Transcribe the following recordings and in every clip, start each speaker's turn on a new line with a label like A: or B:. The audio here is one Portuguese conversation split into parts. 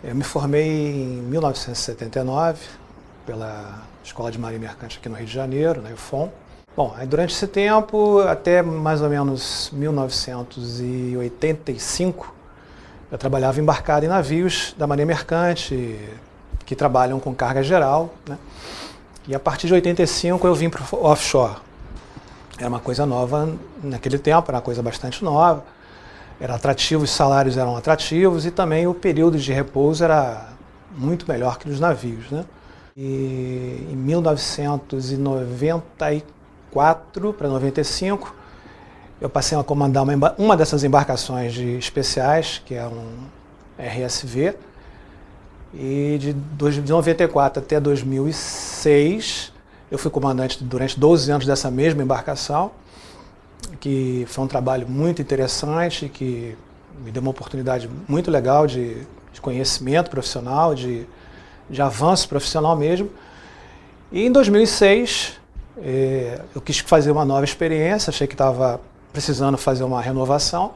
A: Eu me formei em 1979 pela Escola de Marinha Mercante aqui no Rio de Janeiro, na UFOM. Bom, aí durante esse tempo, até mais ou menos 1985, eu trabalhava embarcado em navios da Marinha Mercante, que trabalham com carga geral, né? E a partir de 85 eu vim para o offshore. Era uma coisa nova naquele tempo, era uma coisa bastante nova. Era atrativo, os salários eram atrativos e também o período de repouso era muito melhor que nos navios, né? E em 1994 para 95, eu passei a comandar uma dessas embarcações especiais, que é um RSV, e de 94 até 2006, eu fui comandante durante 12 anos dessa mesma embarcação, que foi um trabalho muito interessante, que me deu uma oportunidade muito legal de conhecimento profissional, de avanço profissional mesmo. E em 2006, eu quis fazer uma nova experiência, achei que estava precisando fazer uma renovação.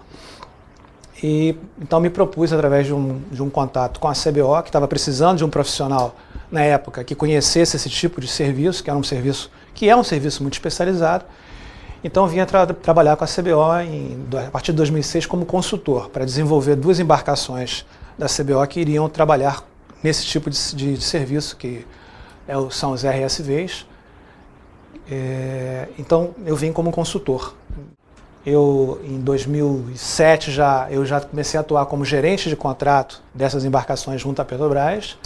A: E então me propus, através de um contato com a CBO, que estava precisando de um profissional, na época, que conhecesse esse tipo de serviço, que é um serviço muito especializado. Então eu vinha trabalhar com a CBO a partir de 2006 como consultor, para desenvolver duas embarcações da CBO que iriam trabalhar nesse tipo de serviço, que são os RSVs. Então eu vim como consultor. Em 2007, eu já comecei a atuar como gerente de contrato dessas embarcações junto à Petrobras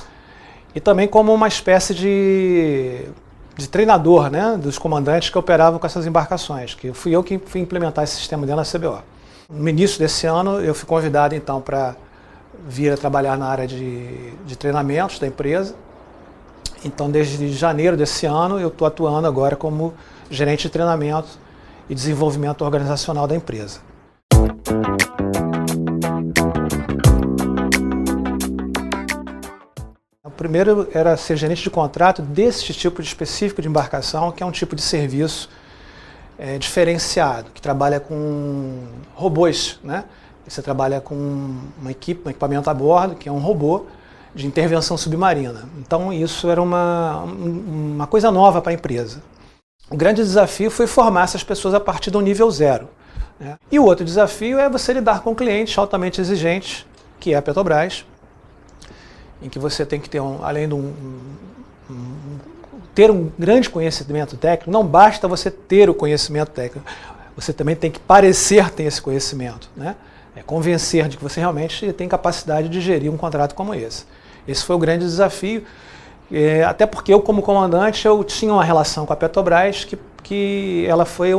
A: e também como uma espécie de treinador, né, dos comandantes que operavam com essas embarcações, que fui eu que fui implementar esse sistema dentro da CBO. No início desse ano, eu fui convidado então para vir a trabalhar na área de treinamentos da empresa. Então, desde janeiro desse ano, eu estou atuando agora como gerente de treinamento e desenvolvimento organizacional da empresa. O primeiro era ser gerente de contrato desse tipo específico de embarcação, que é um tipo de serviço diferenciado, que trabalha com robôs, né? Você trabalha com um equipamento a bordo, que é um robô de intervenção submarina. Então isso era uma coisa nova para a empresa. O grande desafio foi formar essas pessoas a partir do nível zero, né? E o outro desafio é você lidar com clientes altamente exigentes, que é a Petrobras, em que você tem que ter, além de ter um grande conhecimento técnico, não basta você ter o conhecimento técnico, você também tem que parecer ter esse conhecimento, né? Convencer de que você realmente tem capacidade de gerir um contrato como esse. Esse foi o grande desafio. Até porque eu, como comandante, eu tinha uma relação com a Petrobras que ela foi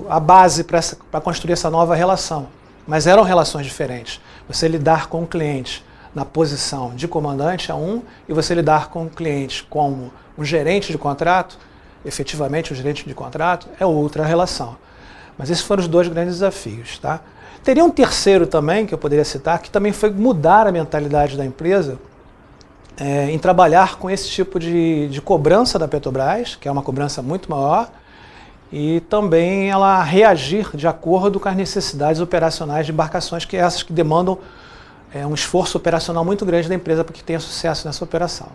A: a base para construir essa nova relação. Mas eram relações diferentes. Você lidar com o cliente na posição de comandante é um, e você lidar com o cliente como um gerente de contrato, efetivamente um gerente de contrato, é outra relação. Mas esses foram os dois grandes desafios, tá? Teria um terceiro também, que eu poderia citar, que também foi mudar a mentalidade da empresa, em trabalhar com esse tipo de cobrança da Petrobras, que é uma cobrança muito maior, e também ela reagir de acordo com as necessidades operacionais de embarcações, que essas que demandam um esforço operacional muito grande da empresa para que tenha sucesso nessa operação.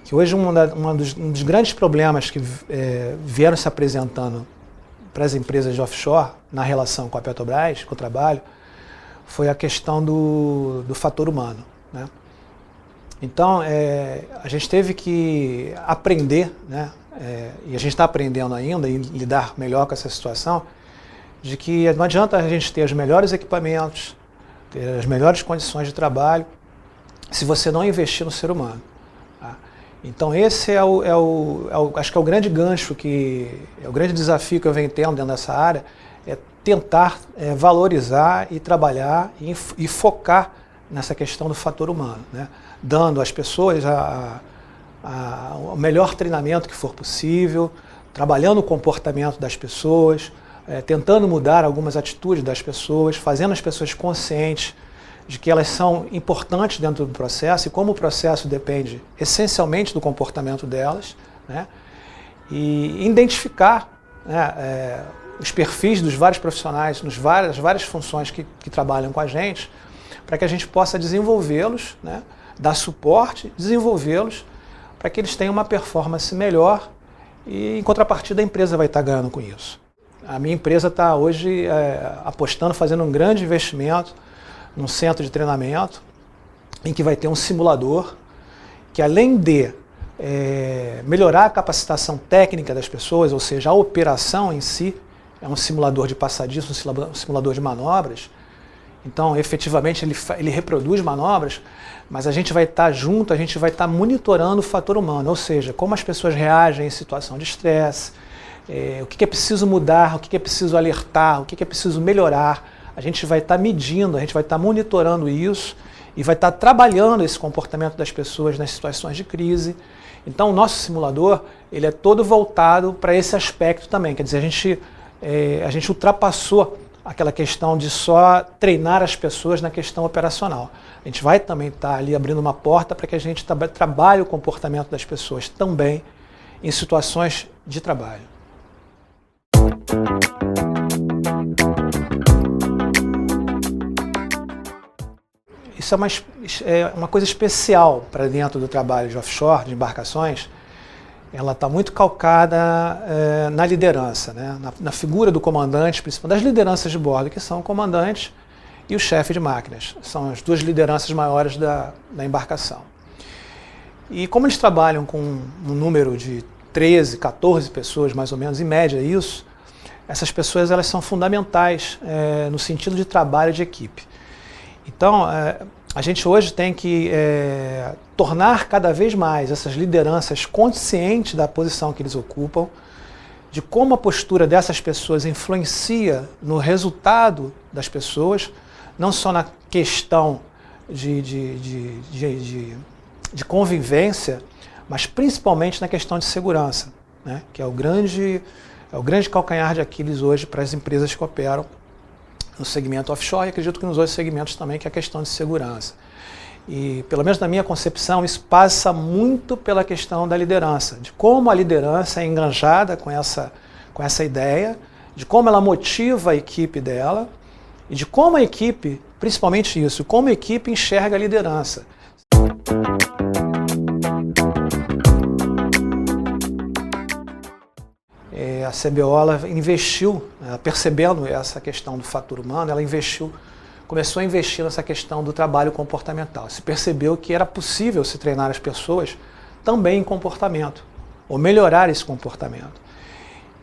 A: Que hoje um dos grandes problemas que vieram se apresentando para as empresas de offshore, na relação com a Petrobras, com o trabalho, foi a questão do fator humano, né? Então, a gente teve que aprender, né, e a gente está aprendendo ainda em lidar melhor com essa situação, de que não adianta a gente ter os melhores equipamentos, ter as melhores condições de trabalho, se você não investir no ser humano, tá? Então esse acho que é o grande gancho, é o grande desafio que eu venho tendo dentro dessa área, é tentar valorizar e trabalhar e focar nessa questão do fator humano, né? Dando às pessoas o melhor treinamento que for possível, trabalhando o comportamento das pessoas, tentando mudar algumas atitudes das pessoas, fazendo as pessoas conscientes de que elas são importantes dentro do processo e como o processo depende essencialmente do comportamento delas, né? E identificar, né, os perfis dos vários profissionais, nas várias funções que trabalham com a gente, para que a gente possa desenvolvê-los, né, dar suporte, desenvolvê-los, para que eles tenham uma performance melhor e, em contrapartida, a empresa vai estar ganhando com isso. A minha empresa está hoje apostando, fazendo um grande investimento num centro de treinamento, em que vai ter um simulador, que além de melhorar a capacitação técnica das pessoas, ou seja, a operação em si, é um simulador de passadiço, um simulador de manobras. Então, efetivamente, ele reproduz manobras, mas a gente vai estar junto, a gente vai estar monitorando o fator humano, ou seja, como as pessoas reagem em situação de estresse, o que é preciso mudar, o que é preciso alertar, o que é preciso melhorar. A gente vai estar medindo, a gente vai estar monitorando isso e vai estar trabalhando esse comportamento das pessoas nas situações de crise. Então, o nosso simulador, ele é todo voltado para esse aspecto também, quer dizer, a gente ultrapassou aquela questão de só treinar as pessoas na questão operacional. A gente vai também estar ali abrindo uma porta para que a gente trabalhe o comportamento das pessoas também em situações de trabalho. Isso é uma coisa especial para dentro do trabalho de offshore, de embarcações. Ela está muito calcada na liderança, né? Na figura do comandante, principalmente das lideranças de bordo, que são o comandante e o chefe de máquinas. São as duas lideranças maiores da embarcação. E como eles trabalham com um número de 13, 14 pessoas, mais ou menos, em média isso, essas pessoas elas são fundamentais no sentido de trabalho de equipe. Então, a gente hoje tem que tornar cada vez mais essas lideranças conscientes da posição que eles ocupam, de como a postura dessas pessoas influencia no resultado das pessoas, não só na questão de convivência, mas principalmente na questão de segurança, né? Que é o grande calcanhar de Aquiles hoje para as empresas que operam no segmento offshore e acredito que nos outros segmentos também, que é a questão de segurança. E, pelo menos na minha concepção, isso passa muito pela questão da liderança, de como a liderança é enganjada com essa ideia, de como ela motiva a equipe dela e de como a equipe, principalmente isso, como a equipe enxerga a liderança. A CBO ela investiu, percebendo essa questão do fator humano, ela começou a investir nessa questão do trabalho comportamental. Se percebeu que era possível se treinar as pessoas também em comportamento, ou melhorar esse comportamento.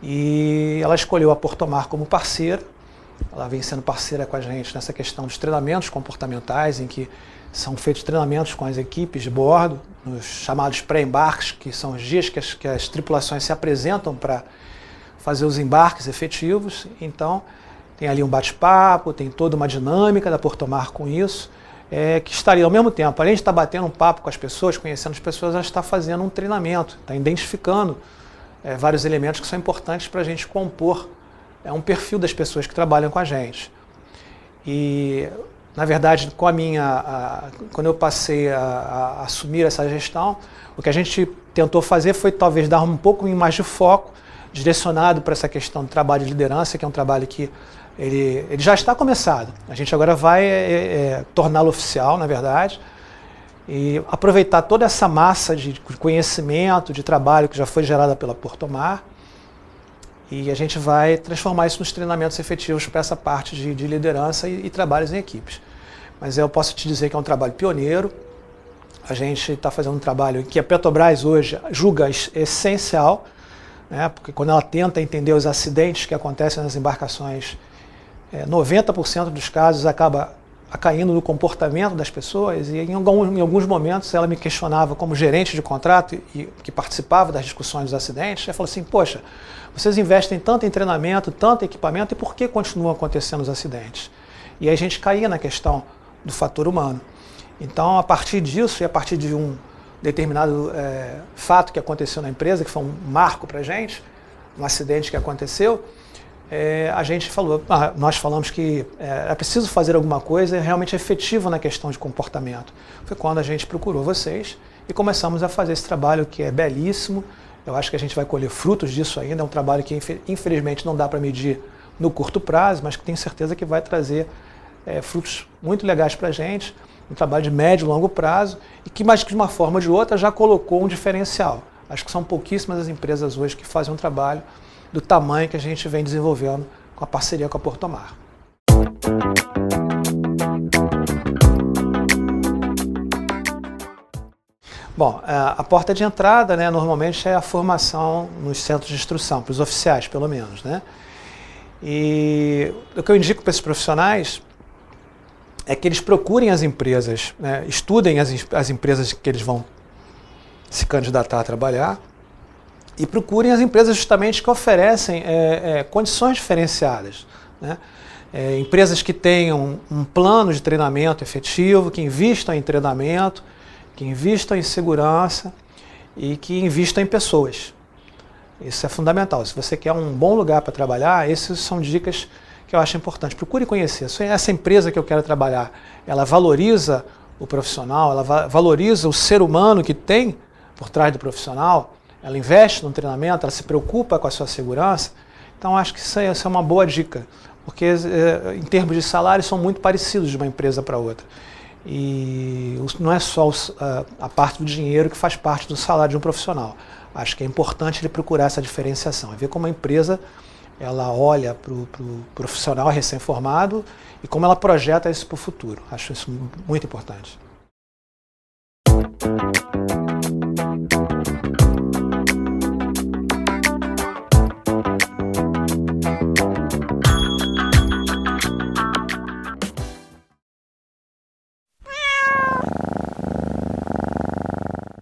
A: E ela escolheu a Portomar como parceira, ela vem sendo parceira com a gente nessa questão dos treinamentos comportamentais, em que são feitos treinamentos com as equipes de bordo, nos chamados pré-embarques, que são os dias que as tripulações se apresentam para fazer os embarques efetivos. Então, tem ali um bate-papo, tem toda uma dinâmica da Portomar com isso, que estaria ao mesmo tempo, além de estar batendo um papo com as pessoas, conhecendo as pessoas, ela está fazendo um treinamento, está identificando vários elementos que são importantes para a gente compor um perfil das pessoas que trabalham com a gente. E, na verdade, quando eu passei a assumir essa gestão, o que a gente tentou fazer foi talvez dar um pouco mais de foco, direcionado para essa questão do trabalho de liderança, que é um trabalho que ele já está começado. A gente agora vai torná-lo oficial, na verdade, e aproveitar toda essa massa de conhecimento, de trabalho que já foi gerada pela Portomar, e a gente vai transformar isso nos treinamentos efetivos para essa parte de liderança e trabalhos em equipes. Mas eu posso te dizer que é um trabalho pioneiro. A gente está fazendo um trabalho que a Petrobras hoje julga essencial, né, porque quando ela tenta entender os acidentes que acontecem nas embarcações, 90% dos casos acaba caindo no comportamento das pessoas, e em alguns momentos ela me questionava como gerente de contrato e que participava das discussões dos acidentes. Ela falou assim: poxa, vocês investem tanto em treinamento, tanto em equipamento, e por que continuam acontecendo os acidentes? E aí a gente caía na questão do fator humano. Então, a partir disso e a partir de um determinado fato que aconteceu na empresa, que foi um marco para a gente, um acidente que aconteceu, nós falamos que é preciso fazer alguma coisa realmente efetiva na questão de comportamento. Foi quando a gente procurou vocês e começamos a fazer esse trabalho que é belíssimo, Eu acho que a gente vai colher frutos disso ainda. É um trabalho que, infelizmente, não dá para medir no curto prazo, mas que tenho certeza que vai trazer frutos muito legais para a gente. Um trabalho de médio e longo prazo e que, mas que de uma forma ou de outra, já colocou um diferencial. Acho que são pouquíssimas as empresas hoje que fazem um trabalho do tamanho que a gente vem desenvolvendo com a parceria com a Porto Mar. Bom, a porta de entrada, né, normalmente é a formação nos centros de instrução, para os oficiais, pelo menos, né? E o que eu indico para esses profissionais é que eles procurem as empresas, né, estudem as empresas que eles vão se candidatar a trabalhar e procurem as empresas justamente que oferecem condições diferenciadas, né? Empresas que tenham um plano de treinamento efetivo, que invistam em treinamento, que invistam em segurança e que invistam em pessoas. Isso é fundamental. Se você quer um bom lugar para trabalhar, essas são dicas que eu acho importante. Procure conhecer. Essa empresa que eu quero trabalhar, ela valoriza o profissional, ela valoriza o ser humano que tem por trás do profissional, ela investe no treinamento, ela se preocupa com a sua segurança. Então, acho que isso é uma boa dica, porque em termos de salário são muito parecidos de uma empresa para outra. E não é só a parte do dinheiro que faz parte do salário de um profissional. Acho que é importante ele procurar essa diferenciação, ver como a empresa ela olha para o profissional recém-formado e como ela projeta isso para o futuro. Acho isso muito importante.